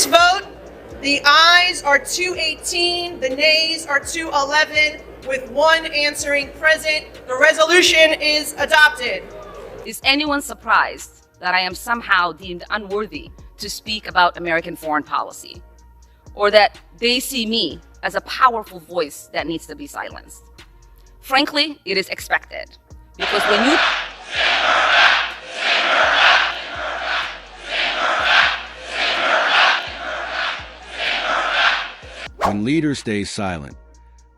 this vote, the ayes are 218, the nays are 211, with one answering present. The resolution is adopted. Is anyone surprised that I am somehow deemed unworthy to speak about American foreign policy? Or that they see me as a powerful voice that needs to be silenced? Frankly, it is expected. Because when leaders stay silent,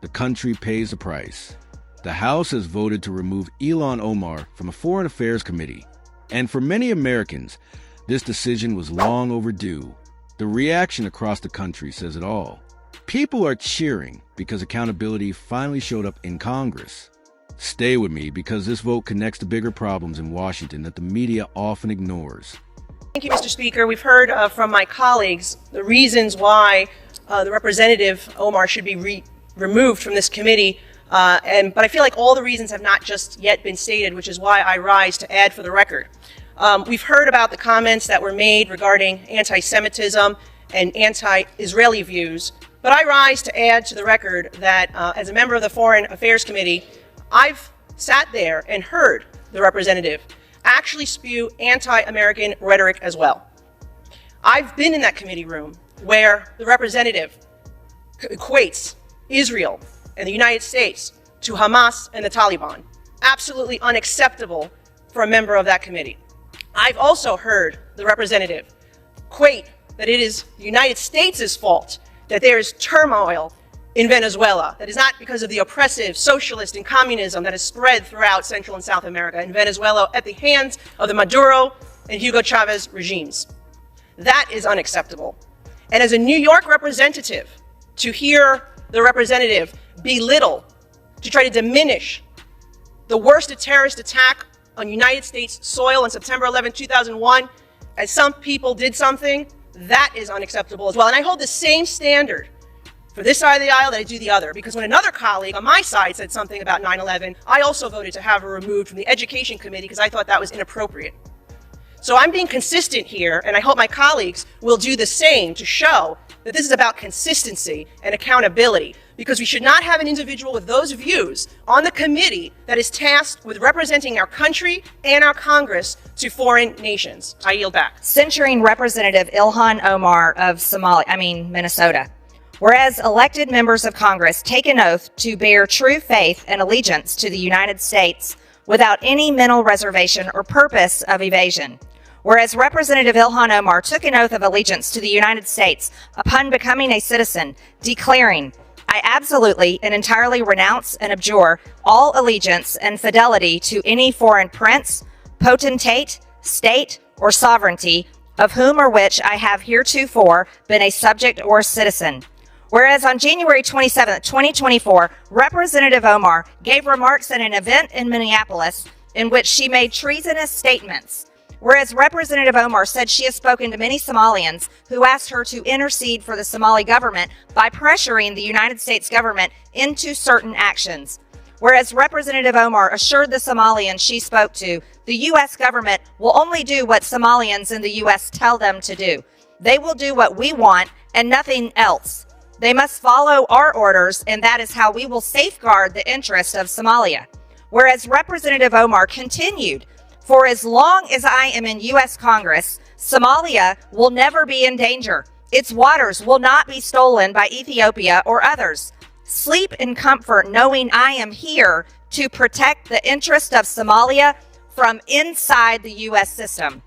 the country pays a price. The House has voted to remove Ilhan Omar from a Foreign Affairs Committee. And for many Americans, this decision was long overdue. The reaction across the country says it all. People are cheering because accountability finally showed up in Congress. Stay with me because this vote connects to bigger problems in Washington that the media often ignores. Thank you, Mr. Speaker. We've heard from my colleagues the reasons why the Representative Omar should be removed from this committee, but I feel like all the reasons have not just yet been stated, which is why I rise to add for the record. We've heard about the comments that were made regarding anti-Semitism and anti-Israeli views, but I rise to add to the record that as a member of the Foreign Affairs Committee, I've sat there and heard the representative actually spew anti-American rhetoric as well. I've been in that committee room where the representative equates Israel and the United States to Hamas and the Taliban. Absolutely unacceptable for a member of that committee. I've also heard the representative equate that it is the United States' fault that there is turmoil in Venezuela. That is not because of the oppressive socialist and communism that has spread throughout Central and South America and Venezuela at the hands of the Maduro and Hugo Chavez regimes. That is unacceptable. And as a New York representative, to hear the representative belittle, to try to diminish the worst terrorist attack on United States soil on September 11, 2001, as some people did something, that is unacceptable as well. And I hold the same standard for this side of the aisle that I do the other, because when another colleague on my side said something about 9/11, I also voted to have her removed from the Education Committee because I thought that was inappropriate. So I'm being consistent here, and I hope my colleagues will do the same to show that this is about consistency and accountability, because we should not have an individual with those views on the committee that is tasked with representing our country and our Congress to foreign nations. I yield back. Censuring Representative Ilhan Omar of Minnesota. Whereas elected members of Congress take an oath to bear true faith and allegiance to the United States without any mental reservation or purpose of evasion. Whereas Representative Ilhan Omar took an oath of allegiance to the United States upon becoming a citizen, declaring, "I absolutely and entirely renounce and abjure all allegiance and fidelity to any foreign prince, potentate, state, or sovereignty, of whom or which I have heretofore been a subject or citizen." Whereas on January 27, 2024, Representative Omar gave remarks at an event in Minneapolis in which she made treasonous statements. Whereas Representative Omar said she has spoken to many Somalians who asked her to intercede for the Somali government by pressuring the United States government into certain actions. Whereas Representative Omar assured the Somalians she spoke to, the U.S. government will only do what Somalians in the U.S. tell them to do. They will do what we want and nothing else. They must follow our orders, and that is how we will safeguard the interest of Somalia. Whereas Representative Omar continued, "For as long as I am in U.S. Congress, Somalia will never be in danger. Its waters will not be stolen by Ethiopia or others. Sleep in comfort knowing I am here to protect the interest of Somalia from inside the U.S. system."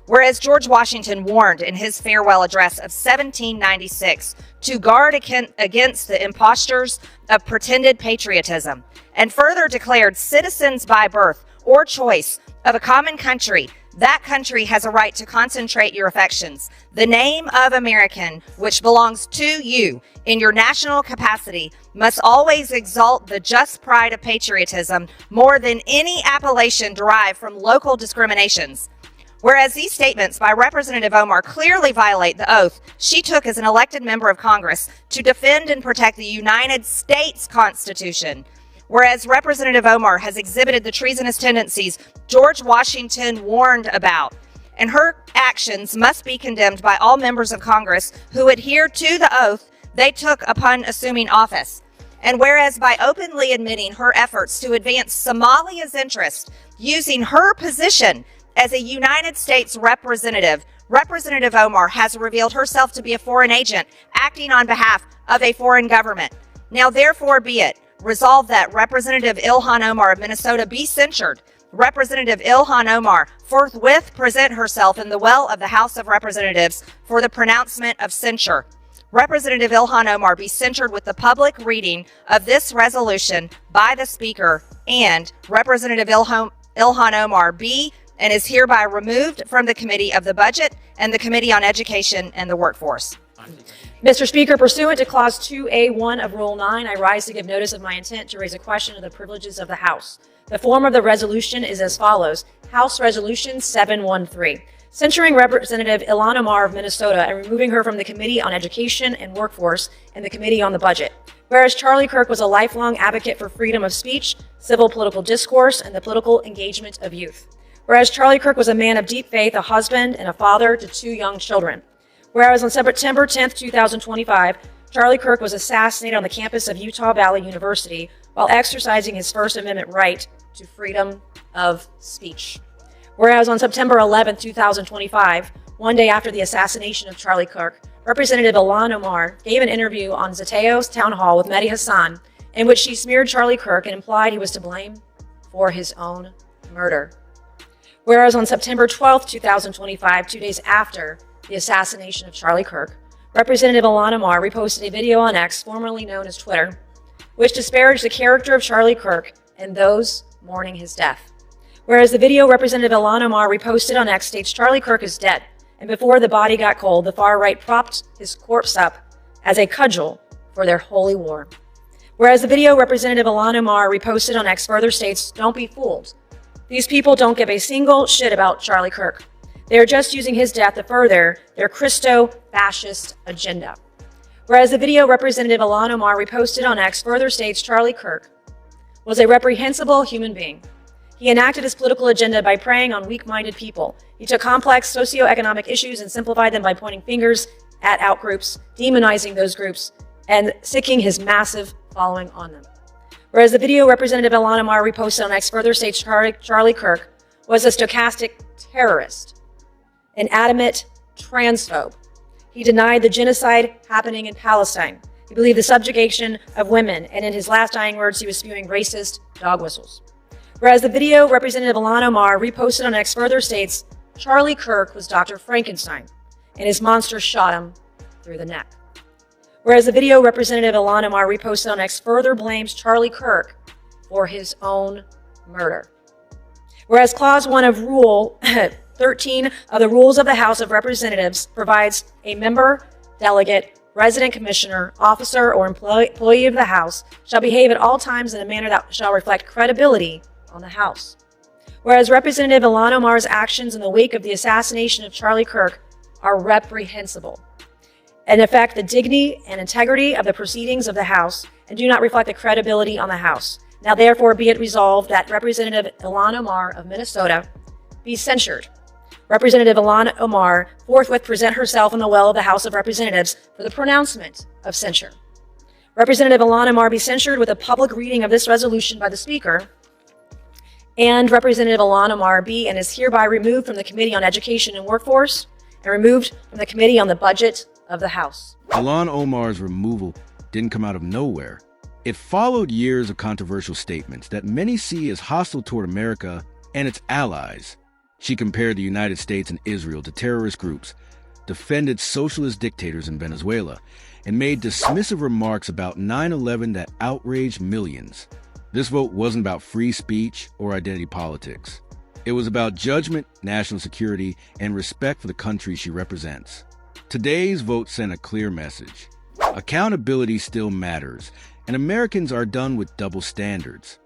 Whereas George Washington warned in his farewell address of 1796 to guard against the impostures of pretended patriotism, and further declared citizens by birth or choice of a common country, that country has a right to concentrate your affections. The name of American, which belongs to you in your national capacity, must always exalt the just pride of patriotism more than any appellation derived from local discriminations. Whereas these statements by Representative Omar clearly violate the oath she took as an elected member of Congress to defend and protect the United States Constitution. Whereas Representative Omar has exhibited the treasonous tendencies George Washington warned about, and her actions must be condemned by all members of Congress who adhere to the oath they took upon assuming office. And whereas by openly admitting her efforts to advance Somalia's interest using her position as a United States representative, Representative Omar has revealed herself to be a foreign agent acting on behalf of a foreign government. Now therefore be it resolved that Representative Ilhan Omar of Minnesota be censured. Representative Ilhan Omar forthwith present herself in the well of the House of Representatives for the pronouncement of censure. Representative Ilhan Omar be censured with the public reading of this resolution by the Speaker, and Representative Ilhan Omar be and is hereby removed from the Committee of the Budget and the Committee on Education and the Workforce. Mr. Speaker, pursuant to Clause 2A1 of Rule 9, I rise to give notice of my intent to raise a question of the privileges of the House. The form of the resolution is as follows. House Resolution 713. Censuring Representative Ilhan Omar of Minnesota and removing her from the Committee on Education and Workforce and the Committee on the Budget. Whereas Charlie Kirk was a lifelong advocate for freedom of speech, civil political discourse, and the political engagement of youth. Whereas Charlie Kirk was a man of deep faith, a husband, and a father to 2 young children. Whereas on September 10, 2025, Charlie Kirk was assassinated on the campus of Utah Valley University while exercising his First Amendment right to freedom of speech. Whereas on September 11, 2025, one day after the assassination of Charlie Kirk, Representative Ilhan Omar gave an interview on Zateo's town hall with Mehdi Hassan in which she smeared Charlie Kirk and implied he was to blame for his own murder. Whereas on September 12, 2025, 2 days after the assassination of Charlie Kirk, Representative Ilhan Omar reposted a video on X, formerly known as Twitter, which disparaged the character of Charlie Kirk and those mourning his death. Whereas the video Representative Ilhan Omar reposted on X states Charlie Kirk is dead, and before the body got cold, the far right propped his corpse up as a cudgel for their holy war. Whereas the video Representative Ilhan Omar reposted on X further states, don't be fooled. These people don't give a single shit about Charlie Kirk. They are just using his death to further their Christo-fascist agenda. Whereas the video Representative Ilhan Omar reposted on X further states Charlie Kirk was a reprehensible human being. He enacted his political agenda by preying on weak-minded people. He took complex socioeconomic issues and simplified them by pointing fingers at outgroups, demonizing those groups, and sicking his massive following on them. Whereas the video Representative Ilhan Omar reposted on X further states Charlie Kirk was a stochastic terrorist, an adamant transphobe. He denied the genocide happening in Palestine. He believed the subjugation of women, and in his last dying words, he was spewing racist dog whistles. Whereas the video Representative Ilhan Omar reposted on X further states Charlie Kirk was Dr. Frankenstein, and his monster shot him through the neck. Whereas the video Representative Ilhan Omar reposted on X further blames Charlie Kirk for his own murder. Whereas Clause 1 of Rule 13 of the Rules of the House of Representatives provides a member, delegate, resident commissioner, officer, or employee of the House shall behave at all times in a manner that shall reflect credibility on the House. Whereas Representative Ilhan Omar's actions in the wake of the assassination of Charlie Kirk are reprehensible and affect the dignity and integrity of the proceedings of the House and do not reflect the credibility on the House. Now therefore be it resolved that Representative Ilhan Omar of Minnesota be censured. Representative Ilhan Omar forthwith present herself in the well of the House of Representatives for the pronouncement of censure. Representative Ilhan Omar be censured with a public reading of this resolution by the Speaker, and Representative Ilhan Omar be and is hereby removed from the Committee on Education and Workforce and removed from the Committee on the Budget of the House. Ilhan Omar's removal didn't come out of nowhere. It followed years of controversial statements that many see as hostile toward America and its allies. She compared the United States and Israel to terrorist groups, defended socialist dictators in Venezuela, and made dismissive remarks about 9/11 that outraged millions. This vote wasn't about free speech or identity politics. It was about judgment, national security, and respect for the country she represents. Today's vote sent a clear message. Accountability still matters, and Americans are done with double standards.